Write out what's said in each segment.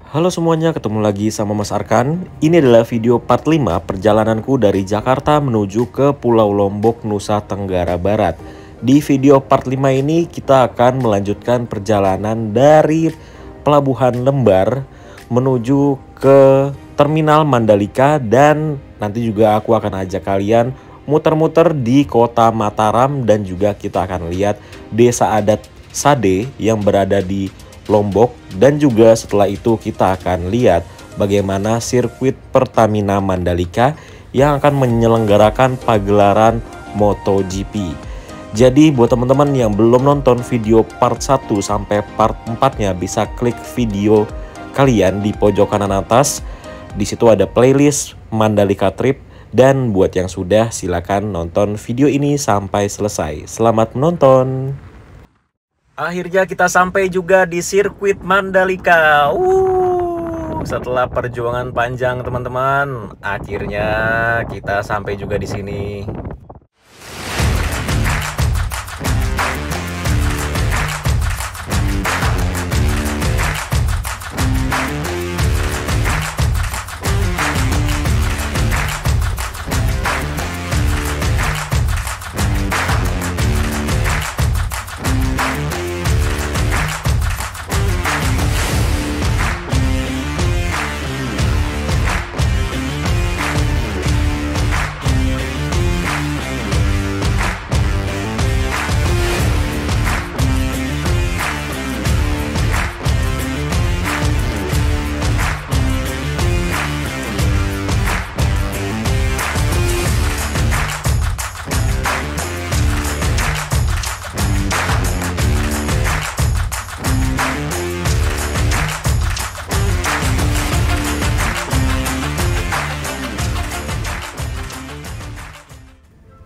Halo semuanya, ketemu lagi sama Mas Arkan. Ini adalah video part 5 perjalananku dari Jakarta menuju ke Pulau Lombok, Nusa Tenggara Barat. Di video part 5 ini kita akan melanjutkan perjalanan dari Pelabuhan Lembar menuju ke Terminal Mandalika, dan nanti juga aku akan ajak kalian muter-muter di kota Mataram, dan juga kita akan lihat desa adat Sade yang berada di Lombok, dan juga setelah itu kita akan lihat bagaimana sirkuit Pertamina Mandalika yang akan menyelenggarakan pagelaran MotoGP. Jadi buat teman-teman yang belum nonton video part 1 sampai part 4-nya, bisa klik video kalian di pojok kanan atas. Di situ ada playlist Mandalika Trip, dan buat yang sudah silakan nonton video ini sampai selesai. Selamat menonton. Akhirnya kita sampai juga di sirkuit Mandalika. Setelah perjuangan panjang teman-teman, akhirnya kita sampai juga di sini.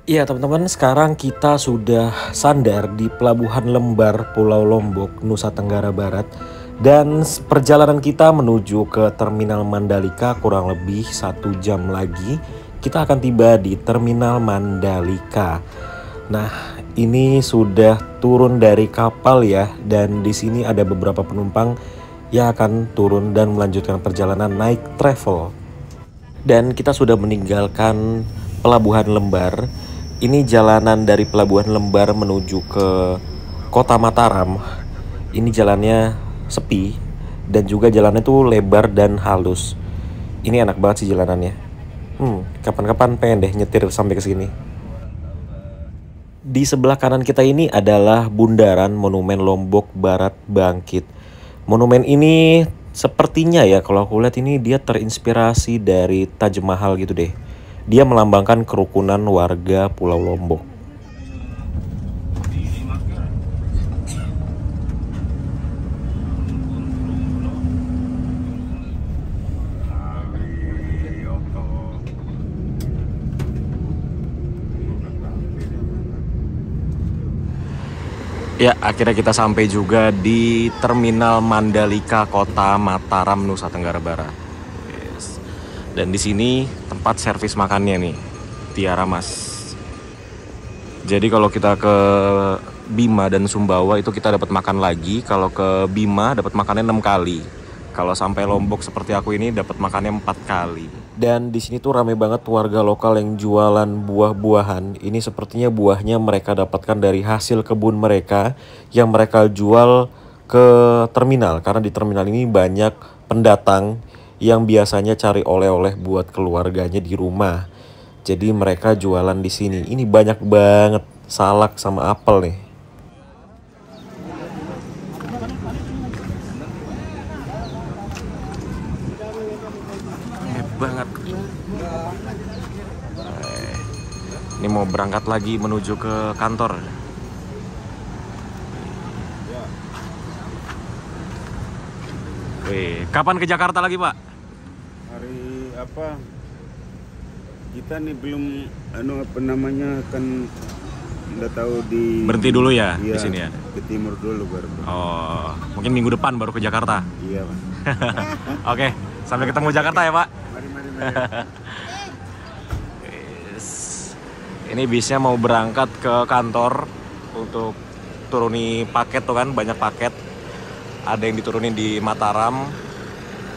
Iya teman-teman, sekarang kita sudah sandar di Pelabuhan Lembar, Pulau Lombok, Nusa Tenggara Barat. Dan perjalanan kita menuju ke Terminal Mandalika kurang lebih 1 jam lagi. Kita akan tiba di Terminal Mandalika. Nah, ini sudah turun dari kapal ya, dan di sini ada beberapa penumpang yang akan turun dan melanjutkan perjalanan naik travel. Dan kita sudah meninggalkan Pelabuhan Lembar. Ini jalanan dari Pelabuhan Lembar menuju ke Kota Mataram. Ini jalannya sepi, dan juga jalannya tuh lebar dan halus. Ini enak banget sih jalanannya. Kapan-kapan pengen deh nyetir sampai ke sini. Di sebelah kanan kita ini adalah Bundaran Monumen Lombok Barat Bangkit. Monumen ini sepertinya ya, kalau aku lihat ini dia terinspirasi dari Taj Mahal gitu deh. Dia melambangkan kerukunan warga Pulau Lombok. Ya, akhirnya kita sampai juga di Terminal Mandalika, Kota Mataram, Nusa Tenggara Barat. Dan di sini tempat servis makannya nih, Tiara Mas. Jadi kalau kita ke Bima dan Sumbawa itu kita dapat makan lagi. Kalau ke Bima dapat makannya 6 kali. Kalau sampai Lombok seperti aku ini dapat makannya 4 kali. Dan di sini tuh rame banget warga lokal yang jualan buah-buahan. Ini sepertinya buahnya mereka dapatkan dari hasil kebun mereka yang mereka jual ke terminal. Karena di terminal ini banyak pendatang yang biasanya cari oleh-oleh buat keluarganya di rumah. Jadi mereka jualan di sini. Ini banyak banget salak sama apel nih. Banget. Ini mau berangkat lagi menuju ke kantor. Kapan ke Jakarta lagi, Pak? Hari apa? Kita nih belum apa namanya, kan nggak tahu di Berhenti dulu ya, di sini ya. Ke timur dulu baru. Oh, mungkin minggu depan baru ke Jakarta. Iya, Pak. Oke, sampai ketemu Jakarta ya, Pak. Mari. Ini bisnya mau berangkat ke kantor untuk turuni paket tuh kan, banyak paket. Ada yang diturunin di Mataram,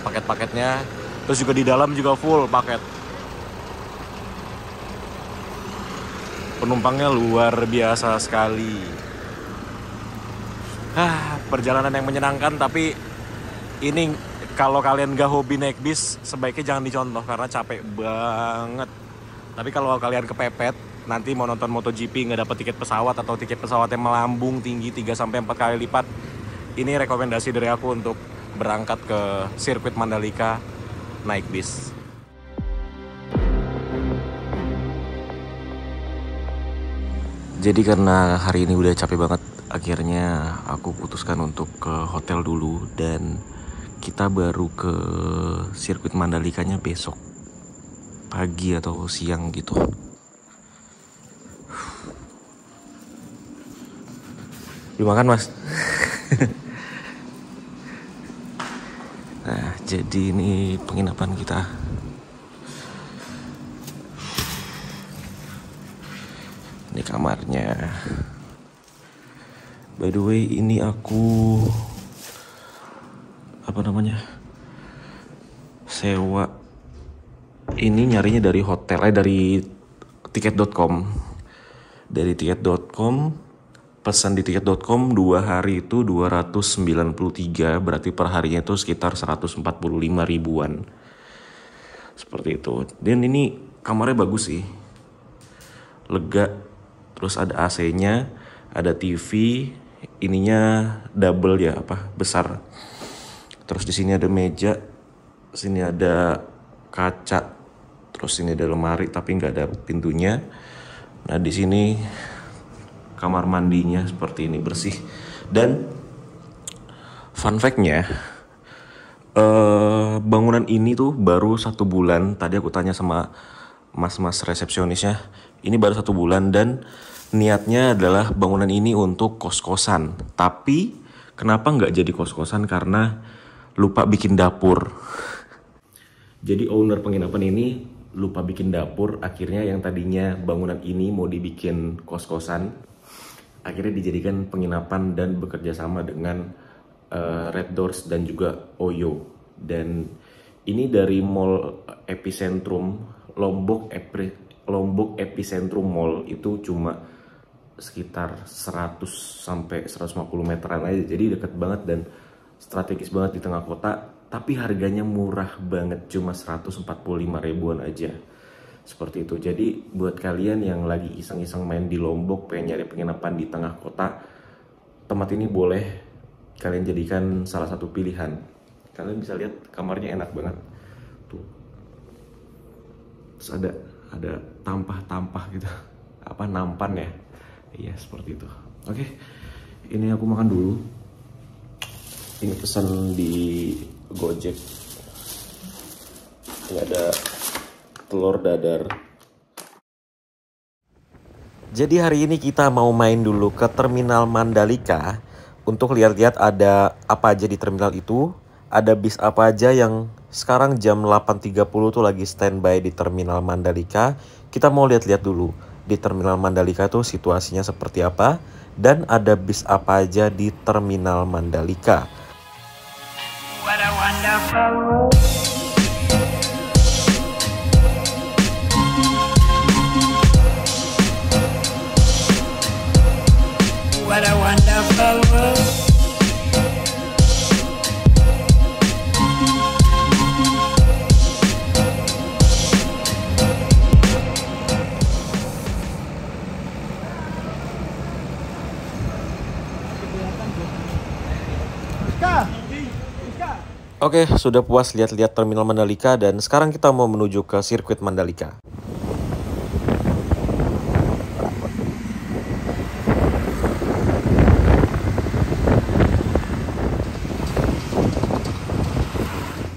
paket-paketnya. Terus juga di dalam juga full paket. Penumpangnya luar biasa sekali. Perjalanan yang menyenangkan, tapi ini kalau kalian gak hobi naik bis, sebaiknya jangan dicontoh karena capek banget. Tapi kalau kalian kepepet, nanti mau nonton MotoGP nggak dapat tiket pesawat atau tiket pesawatnya melambung tinggi 3-4 kali lipat, ini rekomendasi dari aku untuk berangkat ke sirkuit Mandalika naik bis. Jadi karena hari ini udah capek banget, akhirnya aku putuskan untuk ke hotel dulu dan kita baru ke sirkuit Mandalikanya besok pagi atau siang gitu. Belum makan, Mas? Nah, jadi ini penginapan kita. Ini kamarnya. By the way, ini aku sewa. Ini nyarinya dari hotel, dari tiket.com. Dari tiket.com, pesan di tiket.com 2 hari itu 293, berarti per harinya itu sekitar 145 ribuan. Seperti itu. Dan ini kamarnya bagus sih. Lega, terus ada AC-nya, ada TV, ininya double ya, besar. Terus di sini ada meja, sini ada kaca, terus sini ada lemari tapi nggak ada pintunya. Nah di sini kamar mandinya seperti ini, bersih. Dan fun fact-nya, bangunan ini tuh baru 1 bulan. Tadi aku tanya sama mas-mas resepsionisnya, ini baru 1 bulan dan niatnya adalah bangunan ini untuk kos-kosan. Tapi kenapa nggak jadi kos-kosan? Karena lupa bikin dapur. Jadi owner penginapan ini lupa bikin dapur. Akhirnya yang tadinya bangunan ini mau dibikin kos-kosan, akhirnya dijadikan penginapan dan bekerja sama dengan Red Doors dan juga Oyo. Dan ini dari Mall Epicentrum Lombok Epicentrum Mall itu cuma sekitar 100 sampai 150 meteran aja. Jadi dekat banget dan strategis banget di tengah kota, tapi harganya murah banget, cuma 145 ribuan aja. Seperti itu. Jadi buat kalian yang lagi iseng-iseng main di Lombok, pengen nyari penginapan di tengah kota, tempat ini boleh kalian jadikan salah satu pilihan. Kalian bisa lihat kamarnya enak banget. Tuh. Terus ada tampah-tampah gitu. Nampan ya. Iya, seperti itu. Oke. Ini aku makan dulu. Ini pesan di Gojek. Ini ada telur dadar. Jadi hari ini kita mau main dulu ke Terminal Mandalika untuk lihat-lihat ada apa aja di terminal itu. Ada bis apa aja yang sekarang jam 8.30 tuh lagi standby di Terminal Mandalika. Kita mau lihat-lihat dulu di Terminal Mandalika tuh situasinya seperti apa. Dan ada bis apa aja di Terminal Mandalika. What a wonderful world. What a wonderful world. Oke, sudah puas lihat-lihat Terminal Mandalika dan sekarang kita mau menuju ke sirkuit Mandalika.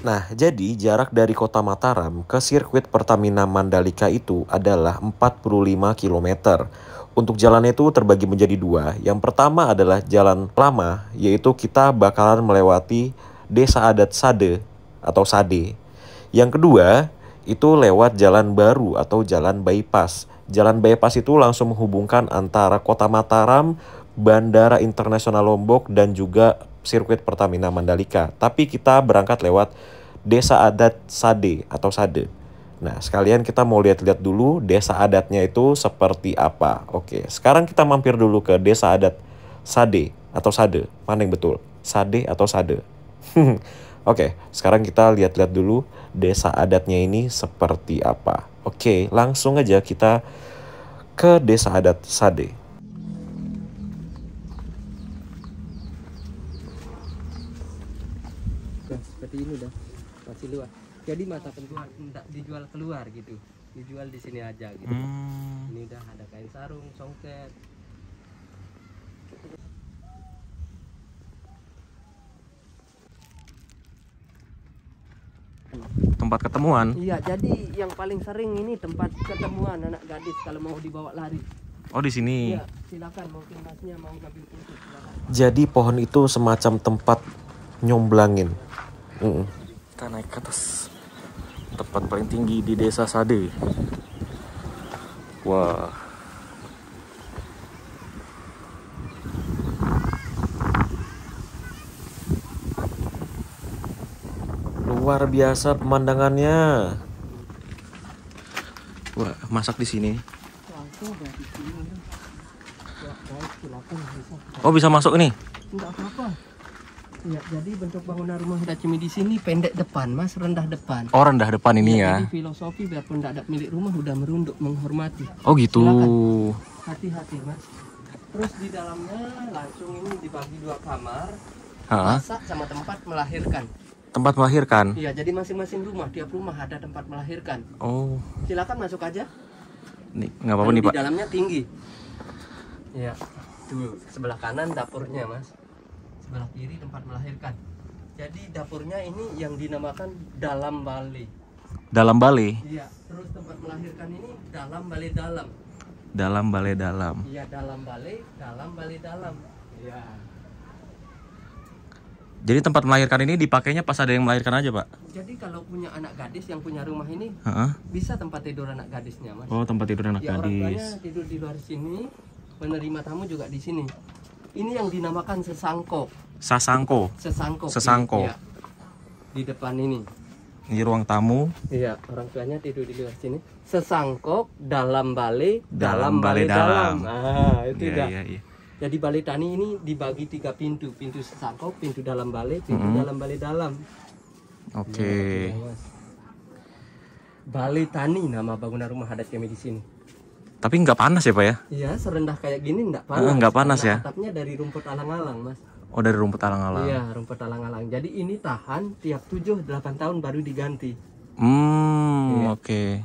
Nah, jadi jarak dari kota Mataram ke sirkuit Pertamina Mandalika itu adalah 45 km. Untuk jalannya itu terbagi menjadi 2. Yang pertama adalah jalan lama, yaitu kita bakalan melewati Desa Adat Sade atau Sade. Yang kedua, itu lewat jalan baru atau jalan bypass. Jalan bypass itu langsung menghubungkan antara kota Mataram, Bandara Internasional Lombok, dan juga sirkuit Pertamina Mandalika. Tapi kita berangkat lewat Desa Adat Sade atau Sade. Nah, sekalian kita mau lihat-lihat dulu desa adatnya itu seperti apa. Oke, sekarang kita mampir dulu ke Desa Adat Sade atau Sade. Mana yang betul? Sade atau Sade? Oke, sekarang kita lihat-lihat dulu desa adatnya ini seperti apa. Oke, langsung aja kita ke Desa Adat Sade. Nah, seperti ini dah masih luas. Jadi mata penjual tidak dijual keluar gitu, dijual di sini aja gitu. Ini udah ada kain sarung, songket. Tempat ketemuan. Iya, jadi yang paling sering ini tempat ketemuan anak gadis kalau mau dibawa lari. Oh, di sini. Iya, silakan mungkin masnya mau ngambil foto silakan. Jadi pohon itu semacam tempat nyomblangin. Kita naik ke atas tempat paling tinggi di Desa Sade. Wah. Luar biasa pemandangannya. Wah, masak di sini. Langsung dari sini. Ya, baik, silakan bisa. Oh, bisa masuk nih. Enggak apa-apa. Ya, jadi bentuk bangunan rumah Dacimi di sini pendek depan, Mas, rendah depan. Oh, rendah depan ini ya. Jadi filosofi biarpun tidak ada milik rumah udah merunduk menghormati. Oh, gitu. Silakan. Hati-hati, Mas. Terus di dalamnya langsung ini dibagi 2 kamar. Masak sama tempat melahirkan. Tempat melahirkan. Iya, jadi masing-masing rumah, tiap rumah ada tempat melahirkan. Oh. Silakan masuk aja. Nih, nggak apa-apa nih, Di Pak. dalamnya tinggi. Iya. Tuh, sebelah kanan dapurnya, Mas. Sebelah kiri tempat melahirkan. Jadi dapurnya ini yang dinamakan dalam balai. Dalam balai. Iya, terus tempat melahirkan ini dalam balai dalam. Dalam balai dalam. Iya, dalam balai dalam. Iya. Jadi tempat melahirkan ini dipakainya pas ada yang melahirkan aja, Pak? Jadi kalau punya anak gadis yang punya rumah ini, Heeh. bisa tempat tidur anak gadisnya, Mas. Oh, tempat tidur anak Ya, orang tuanya gadis. tidur di luar sini, penerima tamu juga di sini. Ini yang dinamakan sesangkok. Sasangko. Sesangkok. Iya. Di depan ini. Ini ruang tamu. Iya, orang tuanya tidur di luar sini. Sesangkok dalam balai, Dalam balai dalam. Ah, itu dah. Iya. Jadi balai tani ini dibagi 3 pintu. Pintu sesangkok, pintu dalam balai, pintu dalam balai dalam. Oke. Ya, Mas. Balai tani nama bangunan rumah adat kami di sini. Tapi nggak panas ya, Pak ya? Iya, serendah kayak gini enggak panas. Nggak panas Karena ya? atapnya dari rumput alang-alang, Mas. Oh, dari rumput alang-alang. Iya, rumput alang-alang. Jadi ini tahan tiap 7-8 tahun baru diganti. Iya. Oke.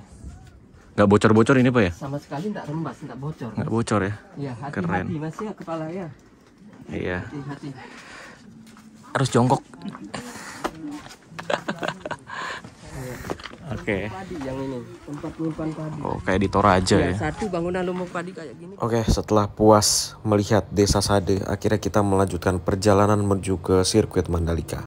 Nggak bocor-bocor ini, Pak ya? Sama sekali enggak rembas, enggak bocor. Nggak bocor ya? Iya, Keren. hati-hati Mas ya kepala ya. Iya. Hati-hati. Harus jongkok. Oke. Padi yang ini, tempat menyimpan padi. Oh, kayak di Toraja Ya, ya. satu bangunan lumbung padi kayak gini. Oke, setelah puas melihat Desa Sade, akhirnya kita melanjutkan perjalanan menuju ke sirkuit Mandalika.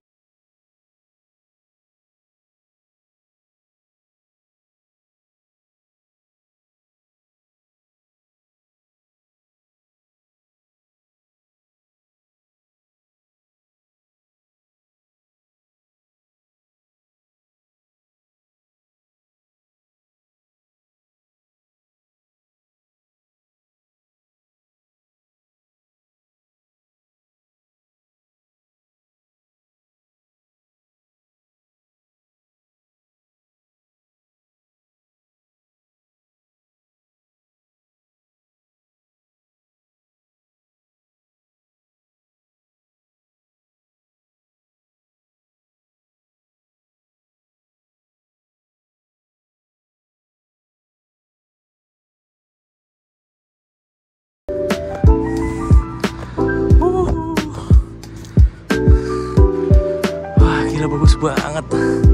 Wah, gila bagus banget.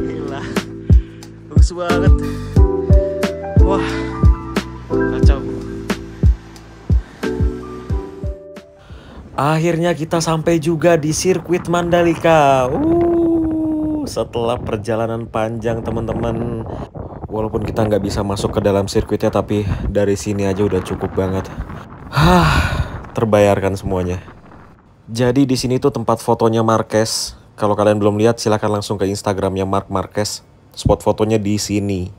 Gila. Bagus banget. Wah, kacau. Akhirnya kita sampai juga di sirkuit Mandalika. Setelah perjalanan panjang teman-teman. Walaupun kita nggak bisa masuk ke dalam sirkuitnya, tapi dari sini aja udah cukup banget. Terbayarkan semuanya. Jadi di sini tuh tempat fotonya Marquez. Kalau kalian belum lihat, silahkan langsung ke Instagramnya Marc Marquez. Spot fotonya di sini.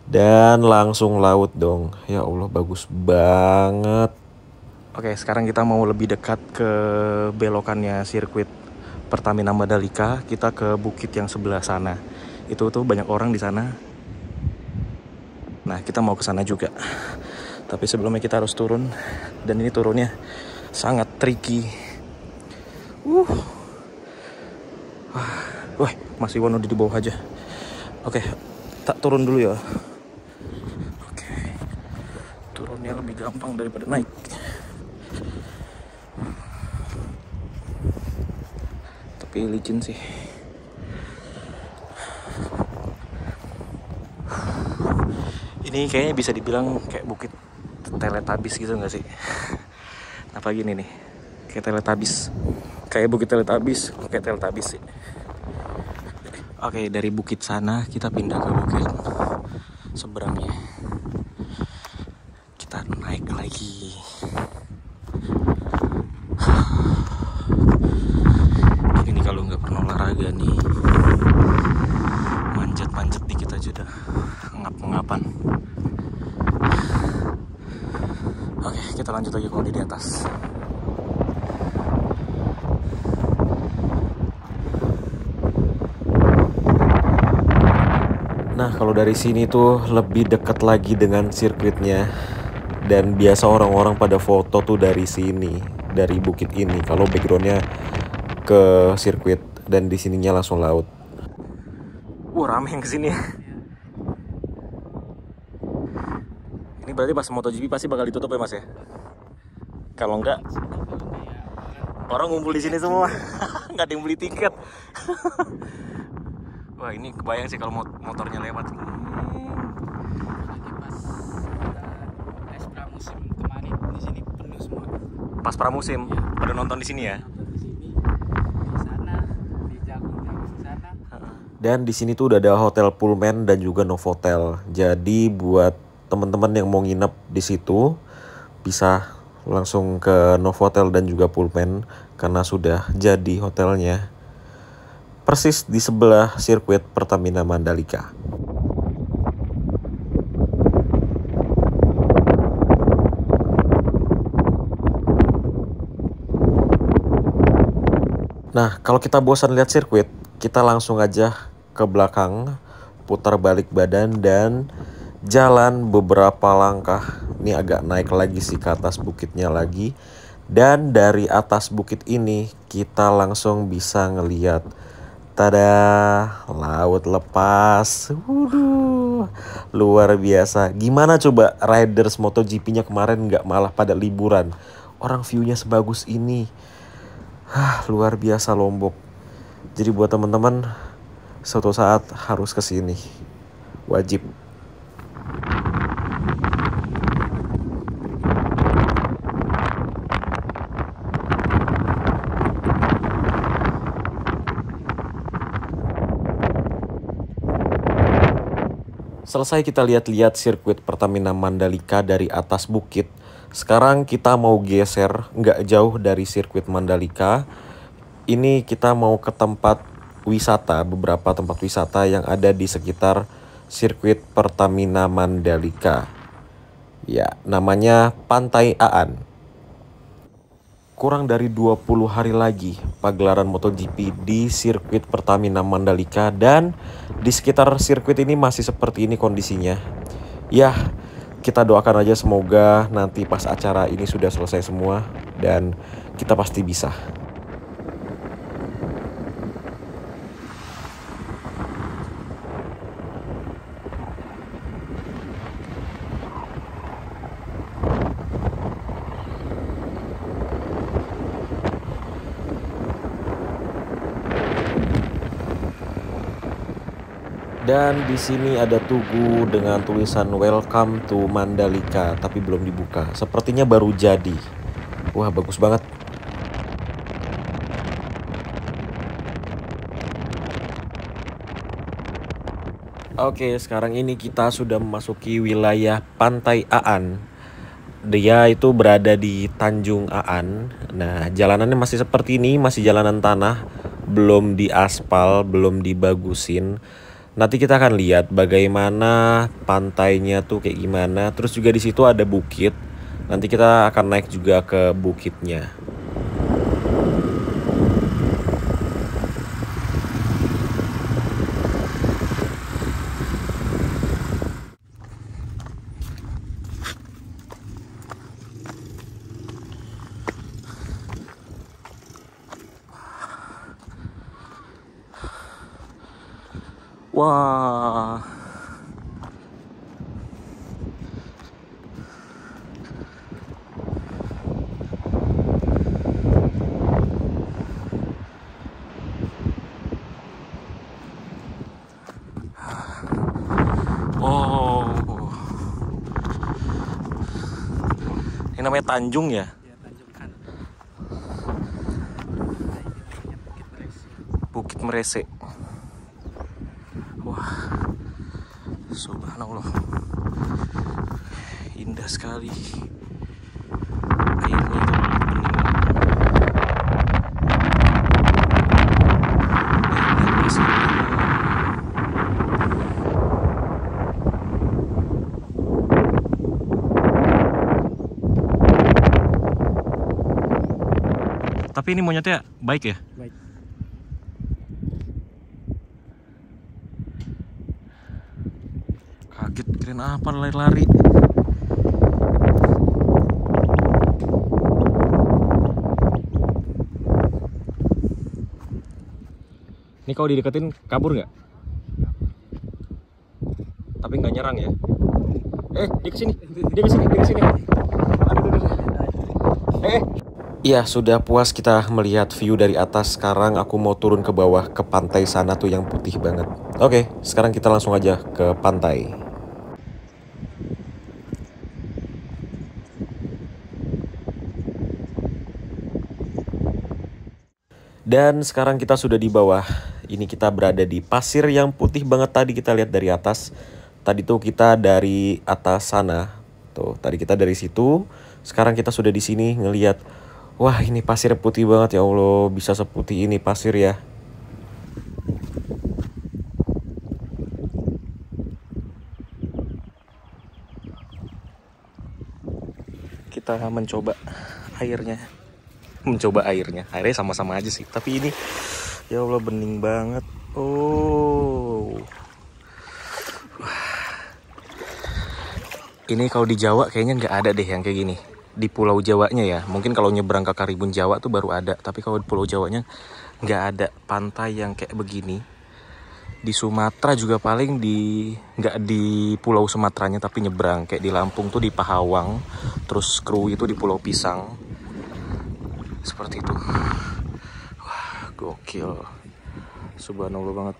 Dan langsung laut dong. Ya Allah, bagus banget. Oke, sekarang kita mau lebih dekat ke belokannya sirkuit Pertamina Mandalika. Kita ke bukit yang sebelah sana. Itu tuh banyak orang di sana. Nah, kita mau ke sana juga. Tapi sebelumnya kita harus turun. Dan ini turunnya sangat tricky. Wah, masih Iwan udah di bawah aja. Oke, tak turun dulu ya. Oke, turunnya lebih gampang daripada naik. Tapi licin sih. Ini kayaknya bisa dibilang kayak bukit Teletubbies gitu gak sih? Apa gini nih, kayak Teletubbies. Kayak bukit Teletubbies, kayak Teletubbies sih. Oke, dari bukit sana kita pindah ke bukit seberangnya. Kita naik lagi. Ini kalau nggak pernah olahraga nih, manjat-manjat dikit aja udah ngap-ngapan. Oke, kita lanjut lagi kalau di atas. Nah, kalau dari sini tuh lebih dekat lagi dengan sirkuitnya. Dan biasa orang-orang pada foto tuh dari sini, dari bukit ini. Kalau backgroundnya ke sirkuit dan di sininya langsung laut. Rame yang kesini. Ini berarti pas MotoGP pasti bakal ditutup ya Mas ya? Kalau enggak, orang ngumpul di sini semua. Nggak ada yang beli tiket. Wah, ini kebayang sih kalau motornya lewat. Lagi pas tes pramusim kemarin di sini penuh semua. Pas pramusim, ya. Pada nonton di sini ya? Nonton di sini, di sana, di jagung-jagung sana. Dan di sini tuh udah ada hotel Pullman dan juga Novotel. Jadi buat teman-teman yang mau nginep di situ bisa langsung ke Novotel dan juga Pullman karena sudah jadi hotelnya. Persis di sebelah sirkuit Pertamina Mandalika. Nah, kalau kita bosan lihat sirkuit, kita langsung aja ke belakang, putar balik badan dan jalan beberapa langkah. Ini agak naik lagi sih ke atas bukitnya lagi. Dan dari atas bukit ini kita langsung bisa ngeliat, tada, laut lepas. Waduh, luar biasa. Gimana coba riders MotoGP-nya kemarin nggak malah pada liburan? Orang view-nya sebagus ini. Luar biasa Lombok. Jadi buat teman-teman, suatu saat harus ke sini. Wajib. Selesai kita lihat-lihat sirkuit Pertamina Mandalika dari atas bukit. Sekarang kita mau geser nggak jauh dari sirkuit Mandalika. Ini kita mau ke tempat wisata, beberapa tempat wisata yang ada di sekitar sirkuit Pertamina Mandalika. Ya, namanya Pantai Aan. Kurang dari 20 hari lagi pagelaran MotoGP di sirkuit Pertamina Mandalika, dan di sekitar sirkuit ini masih seperti ini kondisinya. Ya, kita doakan aja semoga nanti pas acara ini sudah selesai semua dan kita pasti bisa. Dan di sini ada tugu dengan tulisan Welcome to Mandalika, tapi belum dibuka. Sepertinya baru jadi. Wah, bagus banget. Oke, sekarang ini kita sudah memasuki wilayah Pantai Aan. Dia itu berada di Tanjung Aan. Nah, jalanannya masih seperti ini, masih jalanan tanah. belum diaspal, belum dibagusin. Nanti kita akan lihat bagaimana pantainya tuh kayak gimana. Terus juga di situ ada bukit. Nanti kita akan naik juga ke bukitnya. Wah. Oh. Ini namanya Tanjung ya? Ya, Tanjung Kan. Bukit Merese. Wah, subhanallah, indah sekali. Airnya itu bening. Airnya bersih. Tapi ini monyetnya baik ya? Baik. Kaget, kirain apa lari-lari. Ini kalau dideketin kabur nggak? Tapi nggak nyerang ya? Dia kesini, dia kesini, dia kesini. Iya, sudah puas kita melihat view dari atas. Sekarang aku mau turun ke bawah ke pantai sana tuh yang putih banget. Oke, sekarang kita langsung aja ke pantai. Dan sekarang kita sudah di bawah. Ini kita berada di pasir yang putih banget tadi kita lihat dari atas. Tadi tuh kita dari atas sana. Tuh, tadi kita dari situ. Sekarang kita sudah di sini ngelihat. Wah, ini pasir putih banget ya Allah. Bisa seputih ini pasir ya. Kita mencoba airnya. Airnya sama-sama aja sih, tapi ini ya Allah bening banget. Oh, ini kalau di Jawa kayaknya nggak ada deh yang kayak gini di Pulau Jawanya ya. Mungkin kalau nyebrang ke Karimun Jawa tuh baru ada, tapi kalau di Pulau Jawanya nggak ada pantai yang kayak begini. Di Sumatera juga paling nggak di Pulau Sumateranya, tapi nyebrang kayak di Lampung tuh di Pahawang, terus Kru itu di Pulau Pisang. Seperti itu. Wah, gokil. Subhanallah banget.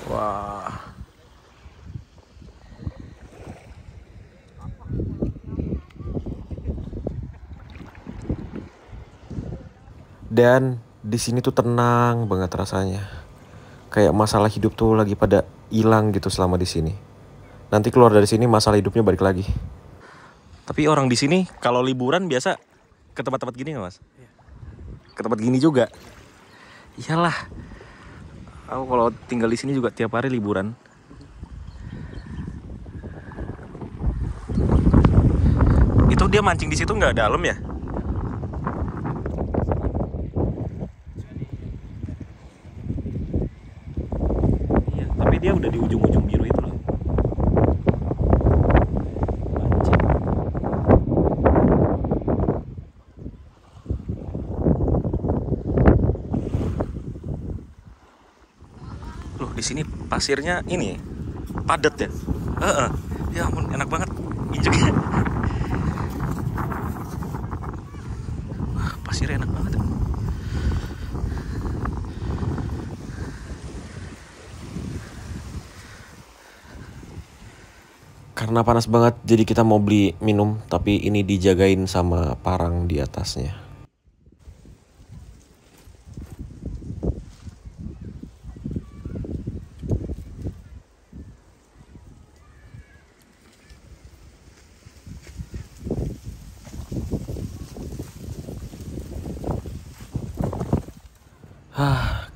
Wah. Dan di sini tuh tenang banget rasanya. Kayak masalah hidup tuh lagi pada hilang gitu selama di sini. Nanti keluar dari sini masalah hidupnya balik lagi. Tapi orang di sini kalau liburan biasa ke tempat-tempat gini nggak, Mas? Iya. Ke tempat gini juga. Iyalah. Aku kalau tinggal di sini juga tiap hari liburan. Itu dia mancing di situ nggak dalam ya? Iya, tapi dia udah di ujung-ujung biru itu loh. Mancing. Loh, di sini pasirnya ini padat ya? Ya ampun, enak banget injeknya. Wah, pasirnya enak banget. Karena panas banget, jadi kita mau beli minum, tapi ini dijagain sama parang di atasnya.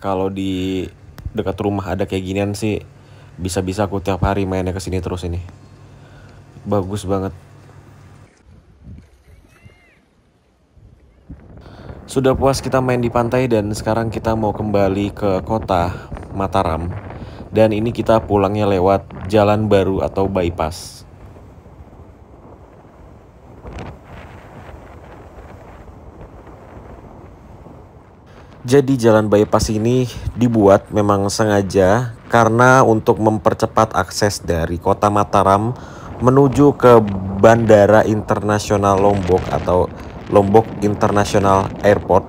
Kalau di dekat rumah ada kayak ginian sih, bisa-bisa aku tiap hari mainnya ke sini terus ini. Bagus banget. Sudah puas kita main di pantai dan sekarang kita mau kembali ke kota Mataram. Dan ini kita pulangnya lewat jalan baru atau bypass. Jadi jalan bypass ini dibuat memang sengaja karena untuk mempercepat akses dari kota Mataram menuju ke Bandara Internasional Lombok atau Lombok International Airport.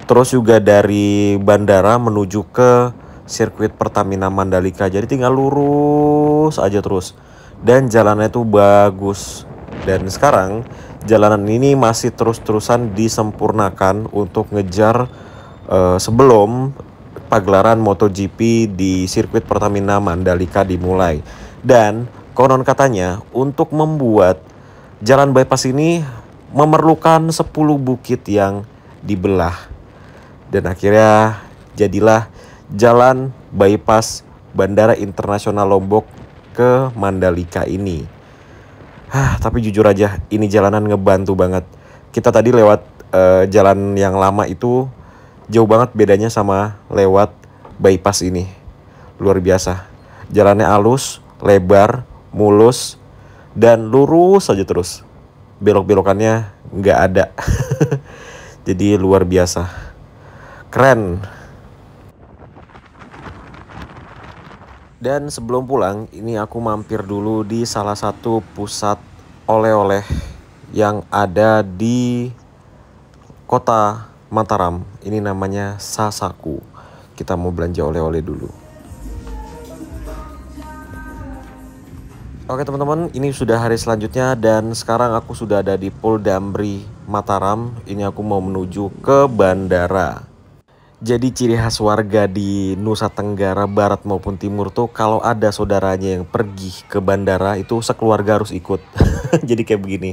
Terus juga dari bandara menuju ke sirkuit Pertamina Mandalika. Jadi tinggal lurus aja terus. Dan jalannya itu bagus. Dan sekarang jalanan ini masih terus-terusan disempurnakan untuk ngejar sebelum pagelaran MotoGP di sirkuit Pertamina Mandalika dimulai. Dan konon katanya untuk membuat jalan bypass ini memerlukan 10 bukit yang dibelah. Dan akhirnya jadilah jalan bypass Bandara Internasional Lombok ke Mandalika ini. Tapi jujur aja ini jalanan ngebantu banget. Kita tadi lewat jalan yang lama itu jauh banget bedanya sama lewat bypass ini. Luar biasa. Jalannya halus, lebar, mulus, dan lurus saja terus. Belok-belokannya nggak ada. Jadi luar biasa. Keren. Dan sebelum pulang, ini aku mampir dulu di salah satu pusat oleh-oleh yang ada di kota Mataram. Ini namanya Sasaku. Kita mau belanja oleh-oleh dulu. Oke teman-teman, ini sudah hari selanjutnya dan sekarang aku sudah ada di Puldamri Mataram. Ini aku mau menuju ke bandara. Jadi ciri khas warga di Nusa Tenggara Barat maupun Timur tuh kalau ada saudaranya yang pergi ke bandara itu sekeluarga harus ikut. Jadi kayak begini.